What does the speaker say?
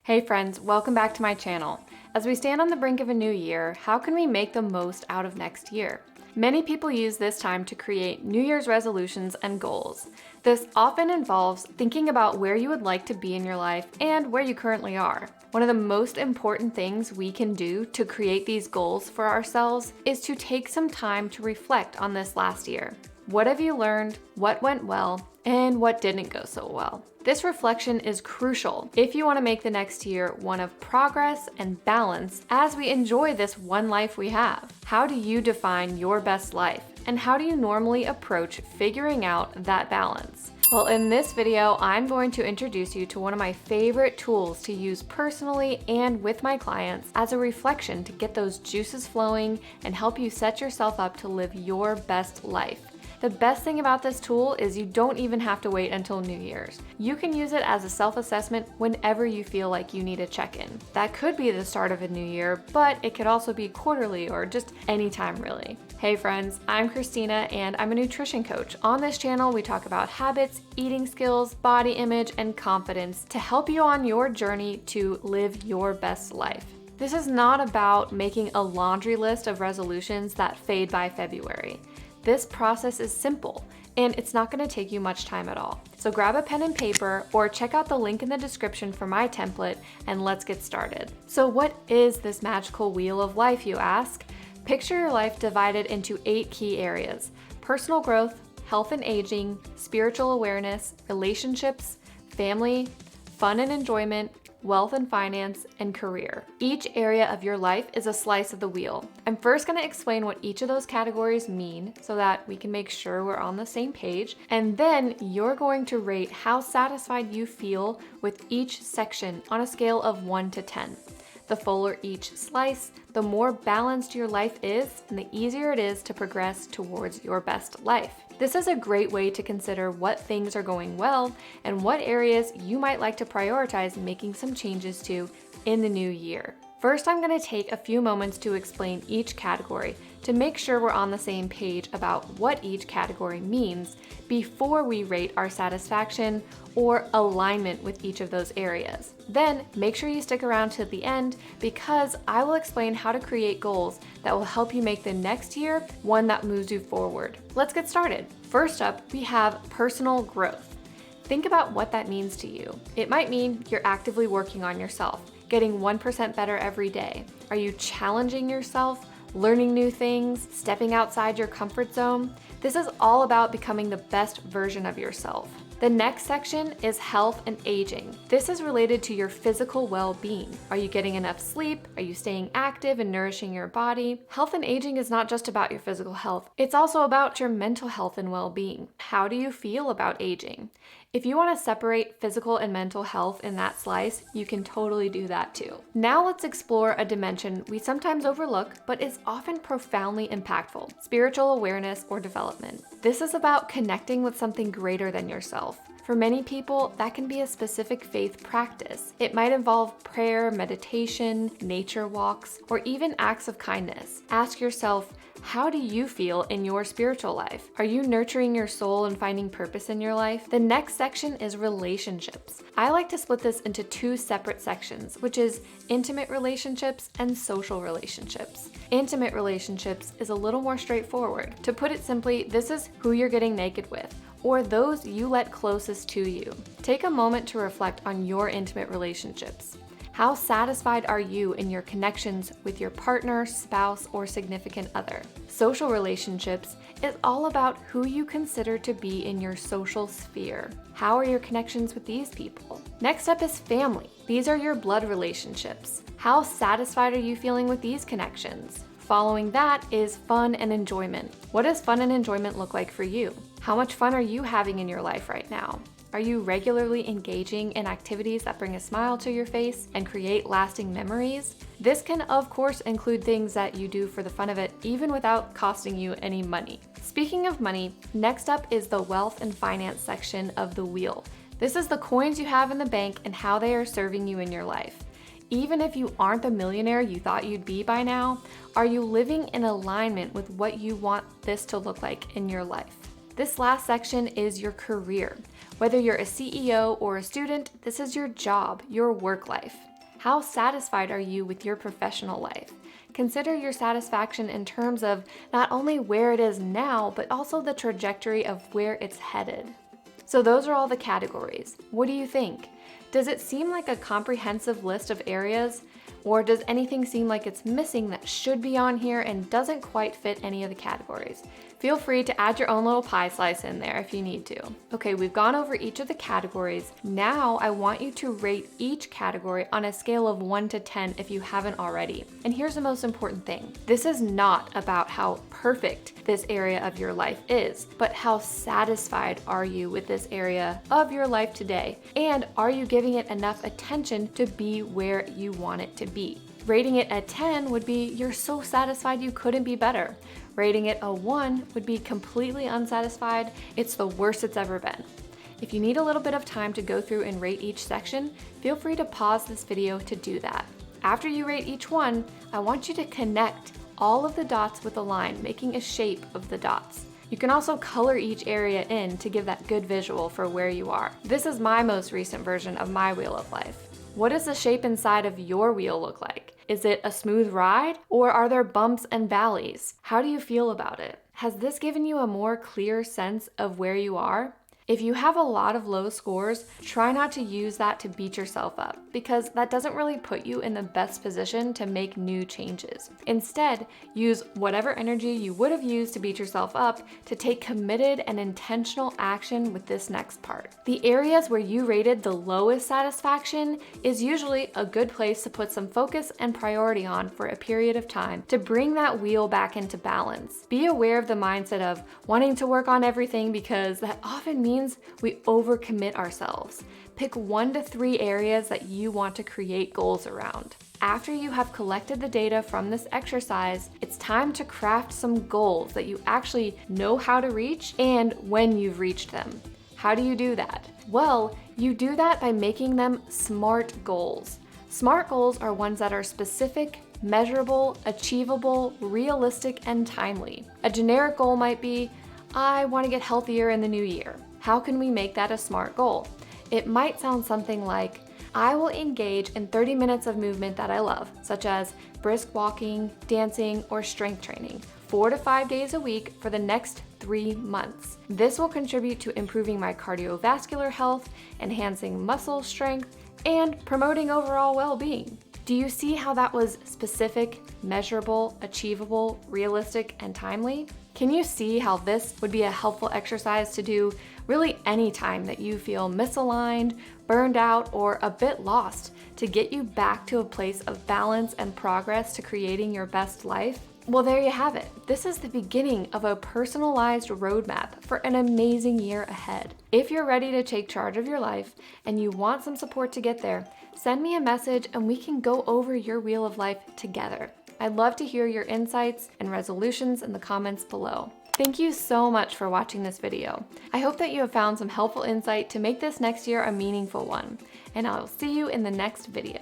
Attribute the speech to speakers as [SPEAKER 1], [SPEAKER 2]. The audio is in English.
[SPEAKER 1] Hey friends, welcome back to my channel. As we stand on the brink of a new year, how can we make the most out of next year? Many people use this time to create New Year's resolutions and goals. This often involves thinking about where you would like to be in your life and where you currently are. One of the most important things we can do to create these goals for ourselves is to take some time to reflect on this last year. What have you learned? What went well? And what didn't go so well? This reflection is crucial if you want to make the next year one of progress and balance as we enjoy this one life we have. How do you define your best life? And how do you normally approach figuring out that balance? Well, in this video, I'm going to introduce you to one of my favorite tools to use personally and with my clients as a reflection to get those juices flowing and help you set yourself up to live your best life. The best thing about this tool is you don't even have to wait until New Year's. You can use it as a self-assessment whenever you feel like you need a check-in. That could be the start of a new year, but it could also be quarterly or just anytime really. Hey friends, I'm Christina and I'm a nutrition coach. On this channel, we talk about habits, eating skills, body image, and confidence to help you on your journey to live your best life. This is not about making a laundry list of resolutions that fade by February. This process is simple, and it's not going to take you much time at all. So grab a pen and paper or check out the link in the description for my template and let's get started. So what is this magical wheel of life, you ask? Picture your life divided into 8 key areas: personal growth, health and aging, spiritual awareness, relationships, family, fun and enjoyment, wealth and finance, and career. Each area of your life is a slice of the wheel. I'm first going to explain what each of those categories mean so that we can make sure we're on the same page, and then you're going to rate how satisfied you feel with each section on a scale of 1 to 10. The fuller each slice, the more balanced your life is, and the easier it is to progress towards your best life. This is a great way to consider what things are going well and what areas you might like to prioritize making some changes to in the new year. First, I'm going to take a few moments to explain each category to make sure we're on the same page about what each category means before we rate our satisfaction or alignment with each of those areas. Then make sure you stick around to the end because I will explain how to create goals that will help you make the next year one that moves you forward. Let's get started. First up, we have personal growth. Think about what that means to you. It might mean you're actively working on yourself, getting 1% better every day. Are you challenging yourself, learning new things, stepping outside your comfort zone? This is all about becoming the best version of yourself. The next section is health and aging. This is related to your physical well-being. Are you getting enough sleep? Are you staying active and nourishing your body? Health and aging is not just about your physical health. It's also about your mental health and well-being. How do you feel about aging? If you want to separate physical and mental health in that slice, you can totally do that too. Now let's explore a dimension we sometimes overlook, but is often profoundly impactful: spiritual awareness or development. This is about connecting with something greater than yourself. For many people, that can be a specific faith practice. It might involve prayer, meditation, nature walks, or even acts of kindness. Ask yourself, how do you feel in your spiritual life? Are you nurturing your soul and finding purpose in your life? The next section is relationships. I like to split this into 2 separate sections, which is intimate relationships and social relationships. Intimate relationships is a little more straightforward. To put it simply, this is who you're getting naked with, or those you let closest to you. Take a moment to reflect on your intimate relationships. How satisfied are you in your connections with your partner, spouse, or significant other? Social relationships is all about who you consider to be in your social sphere. How are your connections with these people? Next up is family. These are your blood relationships. How satisfied are you feeling with these connections? Following that is fun and enjoyment. What does fun and enjoyment look like for you? How much fun are you having in your life right now? Are you regularly engaging in activities that bring a smile to your face and create lasting memories? This can, of course, include things that you do for the fun of it, even without costing you any money. Speaking of money, next up is the wealth and finance section of the wheel. This is the coins you have in the bank and how they are serving you in your life. Even if you aren't the millionaire you thought you'd be by now, are you living in alignment with what you want this to look like in your life? This last section is your career. Whether you're a CEO or a student, this is your job, your work life. How satisfied are you with your professional life? Consider your satisfaction in terms of not only where it is now, but also the trajectory of where it's headed. So those are all the categories. What do you think? Does it seem like a comprehensive list of areas? Or does anything seem like it's missing that should be on here and doesn't quite fit any of the categories? Feel free to add your own little pie slice in there if you need to. Okay, we've gone over each of the categories. Now I want you to rate each category on a scale of 1 to 10 if you haven't already. And here's the most important thing. This is not about how perfect this area of your life is, but how satisfied are you with this area of your life today? And are you giving it enough attention to be where you want it to be? Rating it a 10 would be you're so satisfied you couldn't be better. Rating it a 1 would be completely unsatisfied. It's the worst it's ever been. If you need a little bit of time to go through and rate each section, feel free to pause this video to do that. After you rate each one, I want you to connect all of the dots with a line, making a shape of the dots. You can also color each area in to give that good visual for where you are. This is my most recent version of my wheel of life. What does the shape inside of your wheel look like? Is it a smooth ride, or are there bumps and valleys? How do you feel about it? Has this given you a more clear sense of where you are? If you have a lot of low scores, try not to use that to beat yourself up, because that doesn't really put you in the best position to make new changes. Instead, use whatever energy you would have used to beat yourself up to take committed and intentional action with this next part. The areas where you rated the lowest satisfaction is usually a good place to put some focus and priority on for a period of time to bring that wheel back into balance. Be aware of the mindset of wanting to work on everything, because that often means we overcommit ourselves. Pick 1 to 3 areas that you want to create goals around. After you have collected the data from this exercise, it's time to craft some goals that you actually know how to reach and when you've reached them. How do you do that? Well, you do that by making them SMART goals. SMART goals are ones that are specific, measurable, achievable, realistic, and timely. A generic goal might be, I want to get healthier in the new year. How can we make that a SMART goal? It might sound something like, I will engage in 30 minutes of movement that I love, such as brisk walking, dancing, or strength training, 4 to 5 days a week for the next 3 months. This will contribute to improving my cardiovascular health, enhancing muscle strength, and promoting overall well-being. Do you see how that was specific, measurable, achievable, realistic, and timely? Can you see how this would be a helpful exercise to do really any time that you feel misaligned, burned out, or a bit lost, to get you back to a place of balance and progress to creating your best life? Well, there you have it. This is the beginning of a personalized roadmap for an amazing year ahead. If you're ready to take charge of your life and you want some support to get there, send me a message and we can go over your wheel of life together. I'd love to hear your insights and resolutions in the comments below. Thank you so much for watching this video. I hope that you have found some helpful insight to make this next year a meaningful one, and I'll see you in the next video.